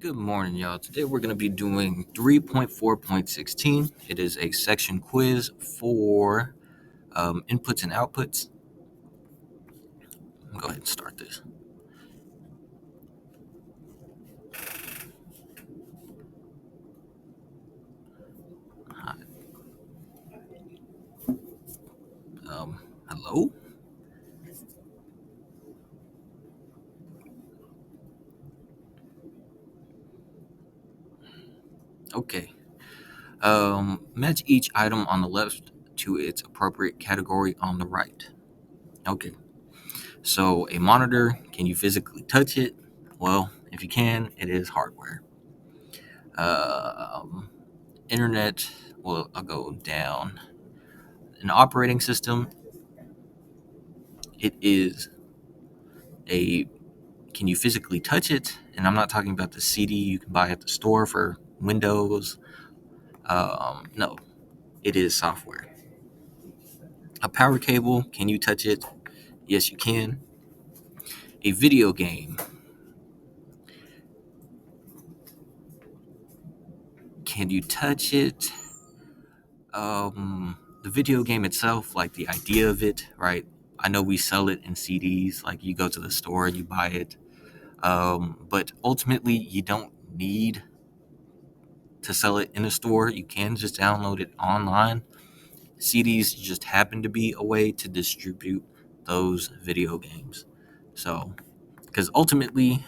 Good morning, y'all. Today we're going to be doing 3.4.16. It is a section quiz for inputs and outputs. Go ahead and start this. Hi. Hello? Okay. Match each item on the left to its appropriate category on the right. Okay. So, a monitor, can you physically touch it? Well, if you can, it is hardware. Um, Internet, well, I'll go down. An operating system, it is a can you physically touch it? And I'm not talking about the CD you can buy at the store for Windows. No, it is software. A power cable, can you touch it? Yes, you can. A video game, can you touch it? The video game itself, like the idea of it, right? I know we sell it in CDs, like you go to the store and you buy it. But ultimately, you don't need to sell it in a store. You can just download it online. CDs just happen to be a way to distribute those video games. So, because ultimately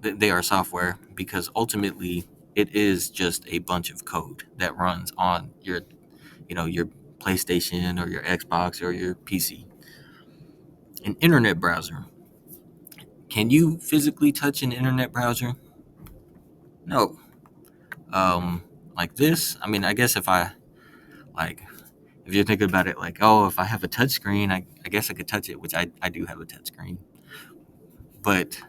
they are software, because ultimately it is just a bunch of code that runs on your PlayStation or your Xbox or your PC. An internet browser. Can you physically touch an internet browser? No. Um, like this. I mean, I guess like if you're thinking about it, like, oh, if I have a touch screen, I guess I could touch it, which I do have a touch screen. But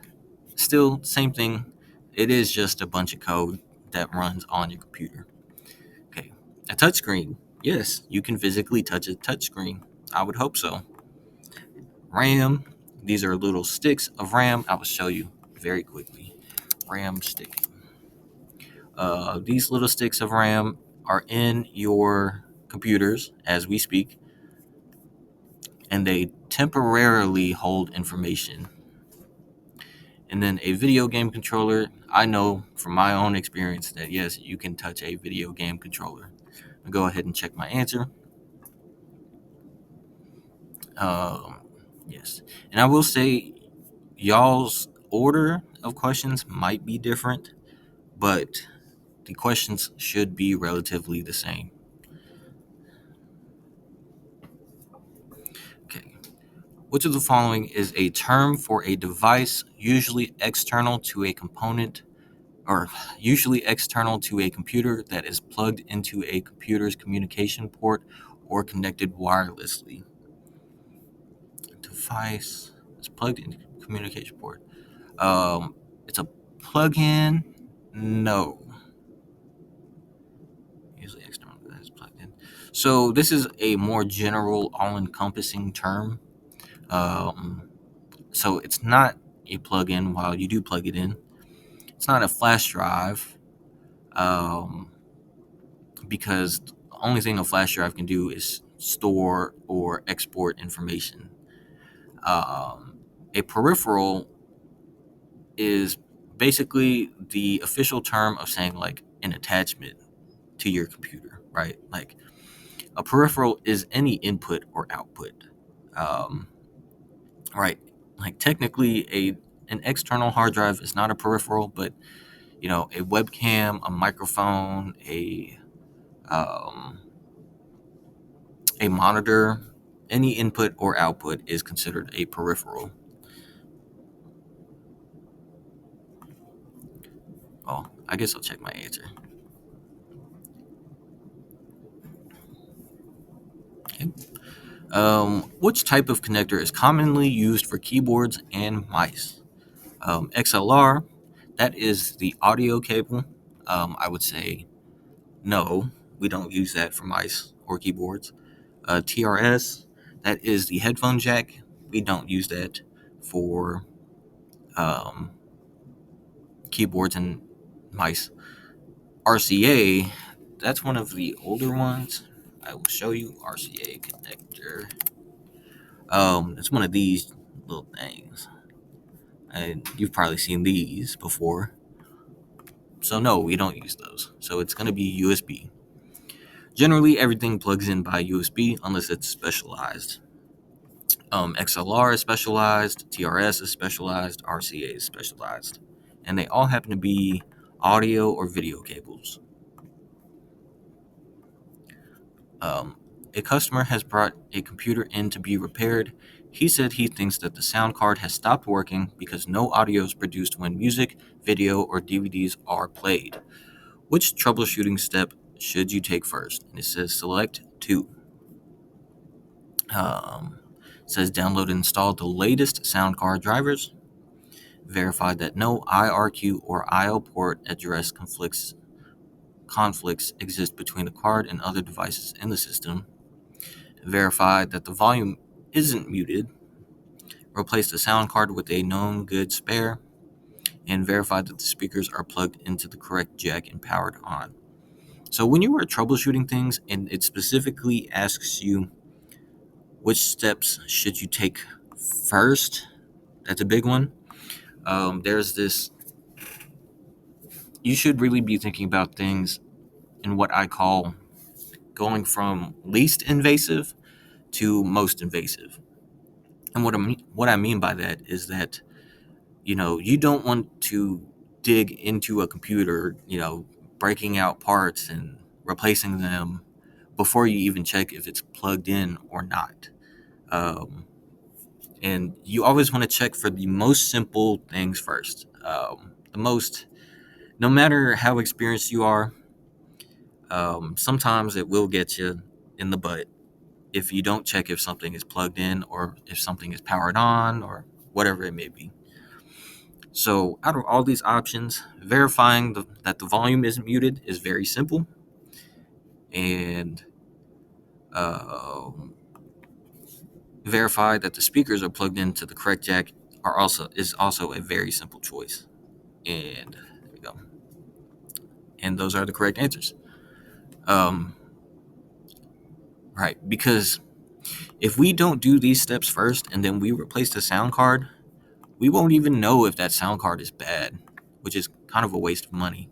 still, same thing. It is just a bunch of code that runs on your computer. Okay. A touch screen. Yes, you can physically touch a touch screen. I would hope so. RAM. These are little sticks of RAM. I will show you very quickly. RAM stick. These little sticks of RAM are in your computers as we speak, and they temporarily hold information. And then a video game controller, I know from my own experience that yes, you can touch a video game controller. I'll go ahead and check my answer. Um, yes. And I will say, y'all's order of questions might be different, but the questions should be relatively the same. Okay. Which of the following is a term for a device usually external to a component or usually external to a computer that is plugged into a computer's communication port or connected wirelessly? Device is plugged into communication port. It's a plug-in. No, usually external that is plugged in. So this is a more general, all-encompassing term. Um, so it's not a plug-in. While you do plug it in, it's not a flash drive. Um, because the only thing a flash drive can do is store or export information. A peripheral is basically the official term of saying like an attachment to your computer, right? Like a peripheral is any input or output, um, right? Like technically, an external hard drive is not a peripheral, but a webcam, a microphone, um, a monitor, any input or output is considered a peripheral. Oh, I guess I'll check my answer. Okay. Which type of connector is commonly used for keyboards and mice? XLR, that is the audio cable. I would say no, we don't use that for mice or keyboards. TRS, that is the headphone jack. We don't use that for um, keyboards and mice. RCA, that's one of the older ones. I will show you RCA connector. It's one of these little things, and you've probably seen these before. So no, we don't use those. So it's going to be USB. Generally, everything plugs in by USB unless it's specialized. XLR is specialized, TRS is specialized, RCA is specialized, and they all happen to be audio or video cables. A customer has brought a computer in to be repaired. He said he thinks that the sound card has stopped working because no audio is produced when music, video, or DVDs are played. Which troubleshooting step should you take first? And it says select two. Um, it says download and install the latest sound card drivers. Verify that no IRQ or IO port address conflicts exist between the card and other devices in the system. Verify that the volume isn't muted. Replace the sound card with a known good spare. And verify that the speakers are plugged into the correct jack and powered on. So when you are troubleshooting things and it specifically asks you which steps should you take first, that's a big one. There's this, you should really be thinking about things in what I call going from least invasive to most invasive. And what I mean by that is that, you don't want to dig into a computer, breaking out parts and replacing them before you even check if it's plugged in or not. Um, and you always want to check for the most simple things first. No matter how experienced you are, sometimes it will get you in the butt if you don't check if something is plugged in or if something is powered on or whatever it may be. So, out of all these options, verifying that the volume isn't muted is very simple, and um verify that the speakers are plugged into the correct jack is also a very simple choice. And there we go. And those are the correct answers. Um, right, because if we don't do these steps first and then we replace the sound card, we won't even know if that sound card is bad, which is kind of a waste of money.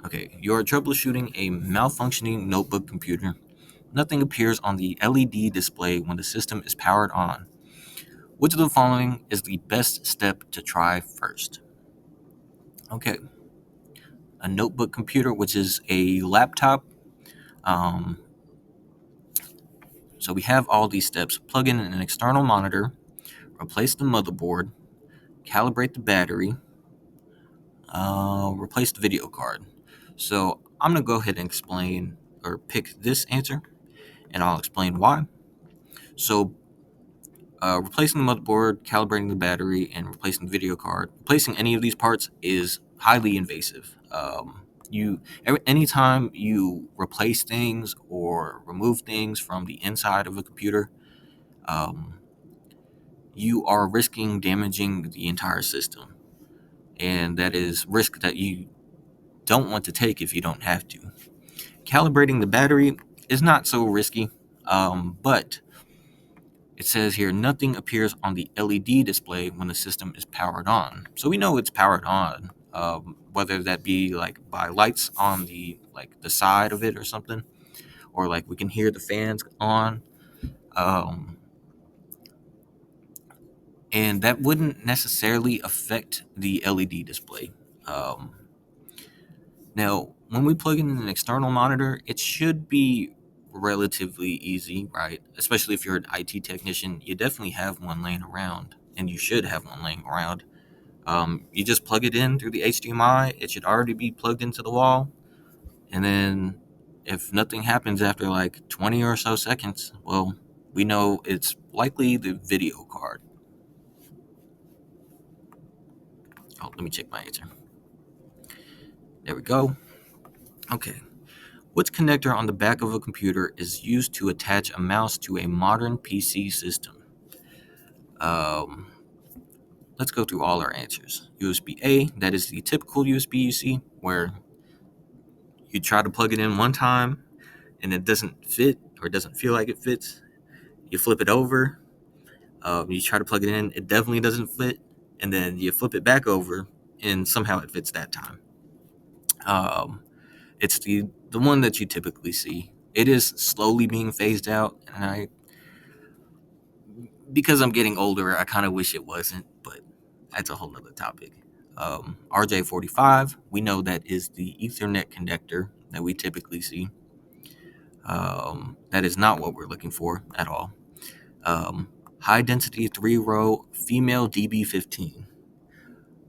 Okay, you're troubleshooting a malfunctioning notebook computer. Nothing appears on the LED display when the system is powered on. Which of the following is the best step to try first? Okay, a notebook computer, which is a laptop. Um, so we have all these steps. Plug in an external monitor, replace the motherboard, calibrate the battery, replace the video card. So I'm going to go ahead and explain or pick this answer, and I'll explain why. So replacing the motherboard, calibrating the battery, and replacing the video card. Replacing any of these parts is highly invasive. Anytime you replace things or remove things from the inside of a computer, um, you are risking damaging the entire system, and that is risk that you don't want to take if you don't have to. Calibrating the battery is not so risky, but it says here nothing appears on the LED display when the system is powered on. So we know it's powered on, whether that be like by lights on the side of it or something, or like we can hear the fans on, um, and that wouldn't necessarily affect the LED display. Um, Now, when we plug in an external monitor, it should be relatively easy, right? Especially if you're an IT technician, you definitely have one laying around, and you should have one laying around. You just plug it in through the HDMI. It should already be plugged into the wall, and then if nothing happens after like 20 or so seconds, well, we know it's likely the video card. Oh, let me check my answer. There we go. Okay. Which connector on the back of a computer is used to attach a mouse to a modern PC system? Um, let's go through all our answers. USB A, that is the typical USB you see, where you try to plug it in one time and it doesn't fit or doesn't feel like it fits. You flip it over, you try to plug it in, it definitely doesn't fit, and then you flip it back over and somehow it fits that time. Um, it's the one that you typically see. It is slowly being phased out, and because I'm getting older, I kind of wish it wasn't, but that's a whole other topic. RJ45, we know that is the Ethernet connector that we typically see. That is not what we're looking for at all. High density 3-row female DB15.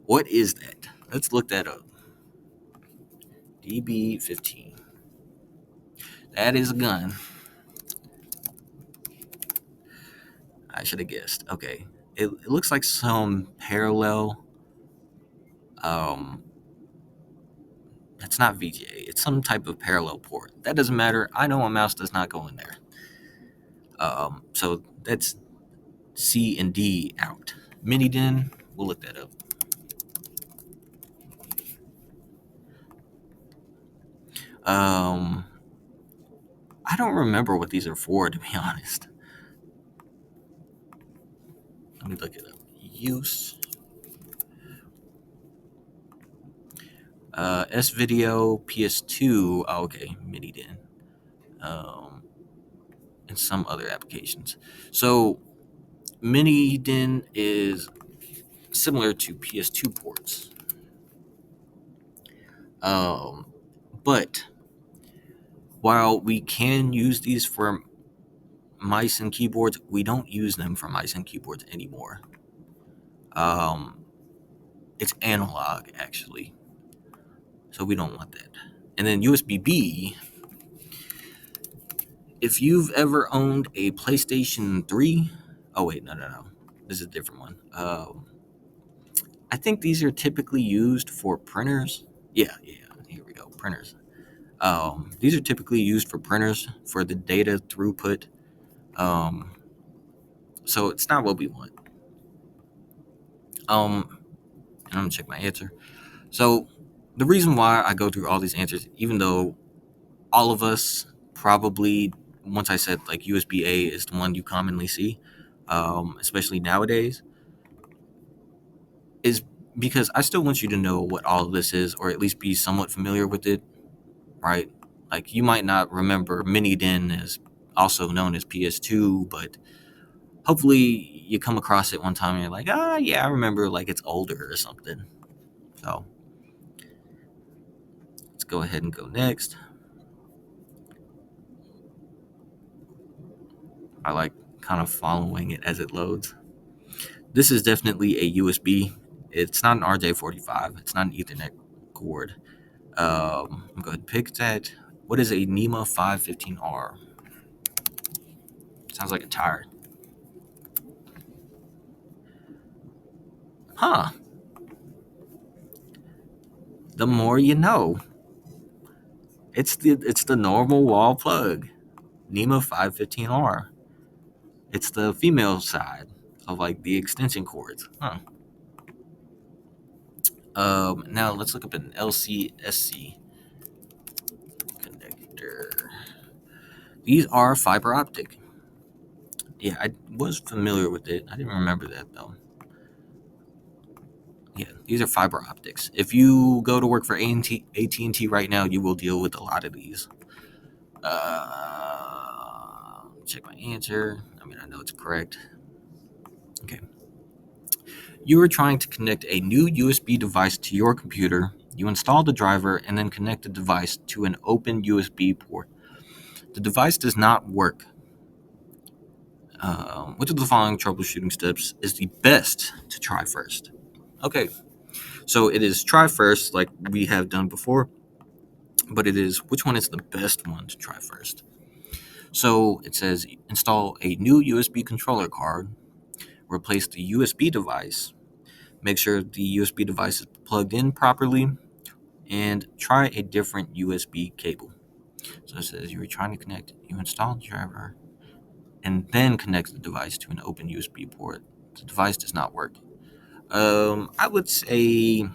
What is that? Let's look that up. DB15. That is a gun. I should have guessed. Okay. It looks like some parallel. Um, it's not VGA. It's some type of parallel port. That doesn't matter. I know a mouse does not go in there. So that's C and D out. Mini DIN, we'll look that up. I don't remember what these are for, to be honest. Let me look it up. Use. S video PS2. Oh, okay, mini DIN. And some other applications. So mini DIN is similar to PS2 ports. But while we can use these for mice and keyboards, we don't use them for mice and keyboards anymore. It's analog, actually. So we don't want that. And then USB-B, if you've ever owned a PlayStation 3, oh wait, no. This is a different one. I think these are typically used for printers. Yeah, here we go, printers. These are typically used for printers for the data throughput. So it's not what we want. And I'm gonna check my answer. So the reason why I go through all these answers, even though all of us probably, once I said like USB A is the one you commonly see, especially nowadays, is because I still want you to know what all of this is, or at least be somewhat familiar with it, right? Like you might not remember mini DIN is also known as PS2, but hopefully you come across it one time and you're like, yeah, I remember, like it's older or something. So let's go ahead and go next. I like kind of following it as it loads. This is definitely a USB. It's not an RJ45. It's not an Ethernet cord. I'm going to pick that. What is a NEMA 515R? Sounds like a tire. Huh. The more you know. It's the normal wall plug. NEMA 515R. It's the female side of like the extension cords. Huh. Now let's look up an LCSC connector. These are fiber optic. Yeah, I was familiar with it. I didn't remember that though. Yeah, these are fiber optics. If you go to work for AT&T right now, you will deal with a lot of these. Check my answer. I mean, I know it's correct. Okay. You are trying to connect a new USB device to your computer. You install the driver and then connect the device to an open USB port. The device does not work. Which of the following troubleshooting steps is the best to try first? Okay, so it is try first, like we have done before, but it is which one is the best one to try first? So it says install a new USB controller card, replace the USB device, make sure the USB device is plugged in properly, and try a different USB cable. So it says you were trying to connect, you install the driver, and then connect the device to an open USB port. The device does not work. I would say,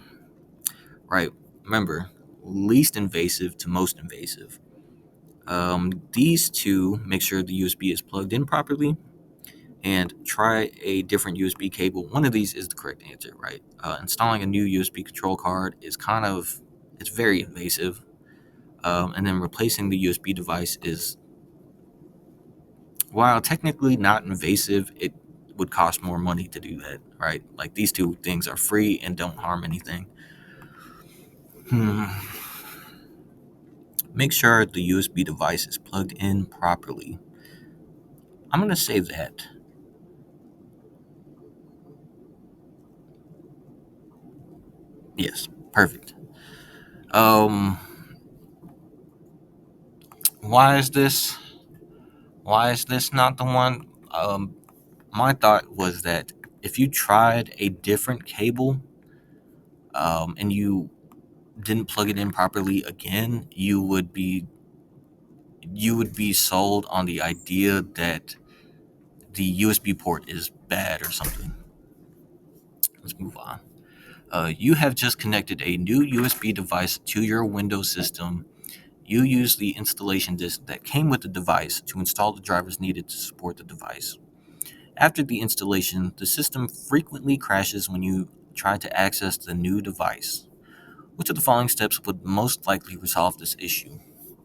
right, remember, least invasive to most invasive. These two, make sure the USB is plugged in properly, and try a different USB cable. One of these is the correct answer, right? Installing a new USB control card is it's very invasive. And then replacing the USB device is, while technically not invasive, it would cost more money to do that, right? Like these two things are free and don't harm anything. Hmm. Make sure the USB device is plugged in properly. I'm going to say that. Yes, perfect. Um, why is this? Why is this not the one? My thought was that if you tried a different cable, and you didn't plug it in properly again, you would be sold on the idea that the USB port is bad or something. Let's move on. You have just connected a new USB device to your Windows system. You use the installation disk that came with the device to install the drivers needed to support the device. After the installation, the system frequently crashes when you try to access the new device. Which of the following steps would most likely resolve this issue?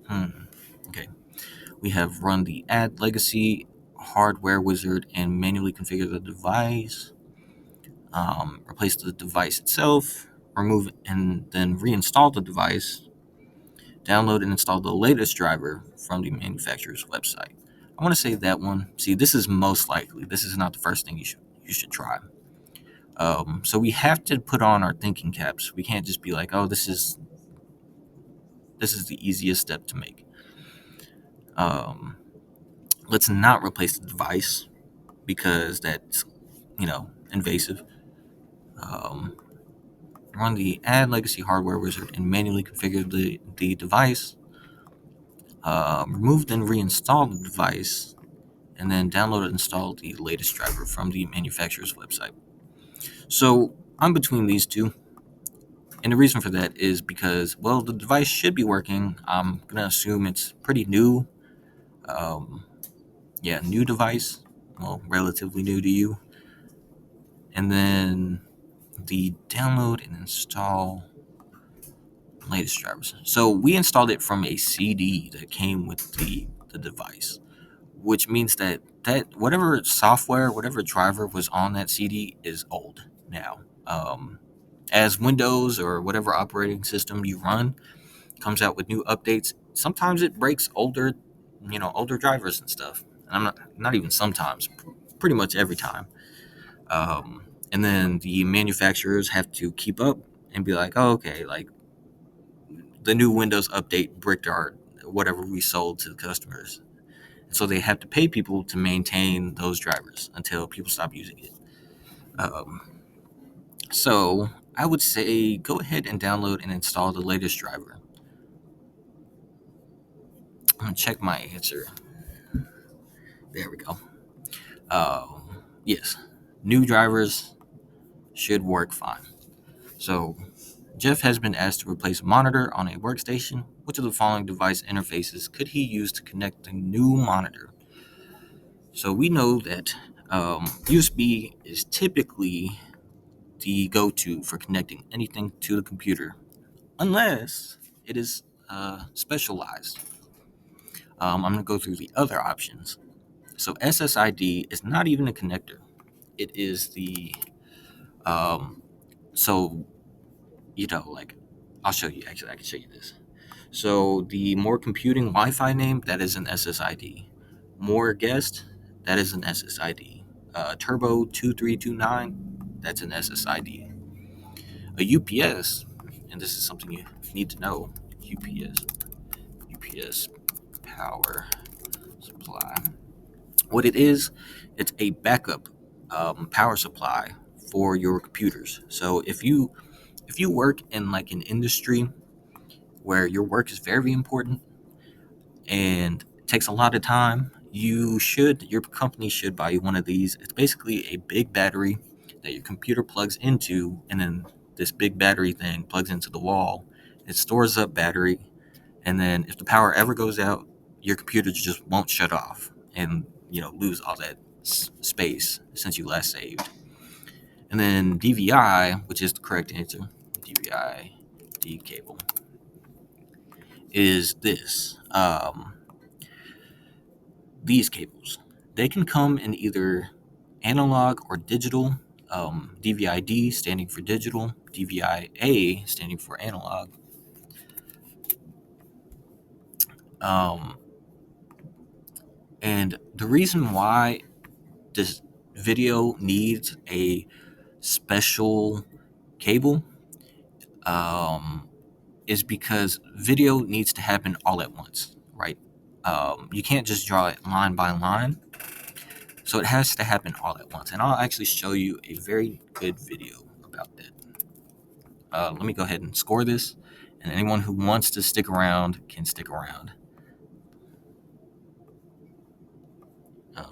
Hmm. Okay. We have run the add legacy hardware wizard and manually configure the device, replace the device itself, remove and then reinstall the device, download and install the latest driver from the manufacturer's website. I want to say that one. See, this is most likely. This is not the first thing you should try. So we have to put on our thinking caps. We can't just be like, oh, this is the easiest step to make. Um, let's not replace the device because that's invasive. Um, run the add legacy hardware wizard and manually configure the device. Remove and reinstall the device, and then download and install the latest driver from the manufacturer's website. So I'm between these two, and the reason for that is because, well, the device should be working. I'm gonna assume it's pretty new. Um, yeah, new device, well, relatively new to you. And then the download and install latest drivers. So we installed it from a CD that came with the device, which means that whatever software, whatever driver was on that CD is old now. As Windows or whatever operating system you run comes out with new updates, sometimes it breaks older drivers and stuff. And I'm not even sometimes, pretty much every time. And then the manufacturers have to keep up and be like, oh, okay, like the new Windows update bricked our whatever we sold to the customers. So they have to pay people to maintain those drivers until people stop using it. Um, so I would say go ahead and download and install the latest driver. I'm gonna check my answer. There we go. Yes, new drivers should work fine. So Jeff has been asked to replace a monitor on a workstation. Which of the following device interfaces could he use to connect the new monitor? So we know that USB is typically the go-to for connecting anything to the computer, unless it is specialized. I'm going to go through the other options. So SSID is not even a connector. It is the um, so like I'll show you. Actually, I can show you this. So the more computing Wi-Fi name, that is an SSID. More guest, that is an SSID. Turbo 2329, that's an SSID. A UPS, and this is something you need to know. UPS power supply. What it is, it's a backup power supply for your computers. So if you work in like an industry where your work is very important and takes a lot of time, your company should buy you one of these. It's basically a big battery that your computer plugs into, and then this big battery thing plugs into the wall. It stores up battery, and then if the power ever goes out, your computer just won't shut off and lose all that space since you last saved. And then DVI, which is the correct answer, DVI, D cable, is this. These cables, they can come in either analog or digital. DVI-D standing for digital, DVI-A standing for analog. And the reason why this video needs a special cable is because video needs to happen all at once, right? You can't just draw it line by line. So it has to happen all at once. And I'll actually show you a very good video about that. Let me go ahead and score this. And anyone who wants to stick around can stick around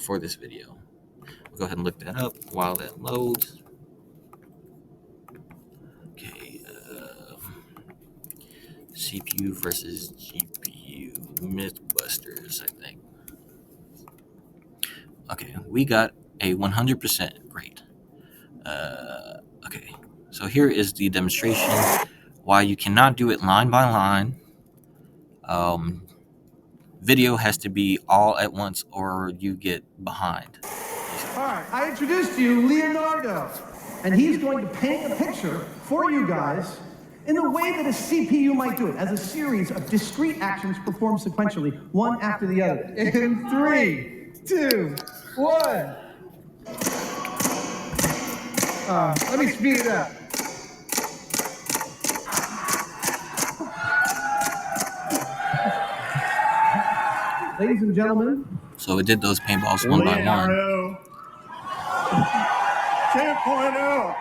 for this video. We'll go ahead and look that up while that loads. Okay. CPU versus GPU Mythbusters, I think. Okay, we got a 100%. Great. Okay, so here is the demonstration why you cannot do it line by line. Video has to be all at once or you get behind. All right, I introduced to you Leonardo, and he's going to paint a picture for you guys in the way that a CPU might do it, as a series of discrete actions performed sequentially, one after the other. In 3, 2, 1. Let me speed it up. Ladies and gentlemen. So it did those paintballs one by one. 2.0.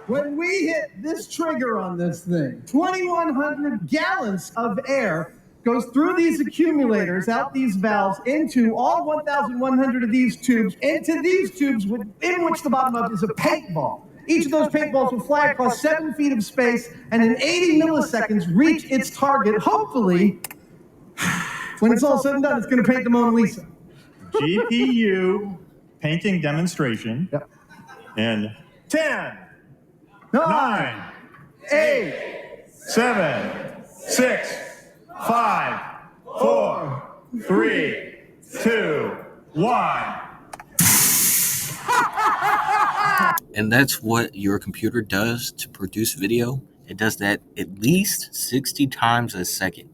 When we hit this trigger on this thing, 2,100 gallons of air goes through these accumulators, out these valves, into all 1,100 of these tubes, into these tubes in which the bottom of is a paintball. Each of those paintballs will fly across 7 feet of space and in 80 milliseconds reach its target, hopefully. When it's all said and done, it's going to paint the Mona Lisa. GPU painting demonstration. Yep. In 10, 9, 8, 7, 6, 5, 4, 3, 2, 1. And that's what your computer does to produce video. It does that at least 60 times a second.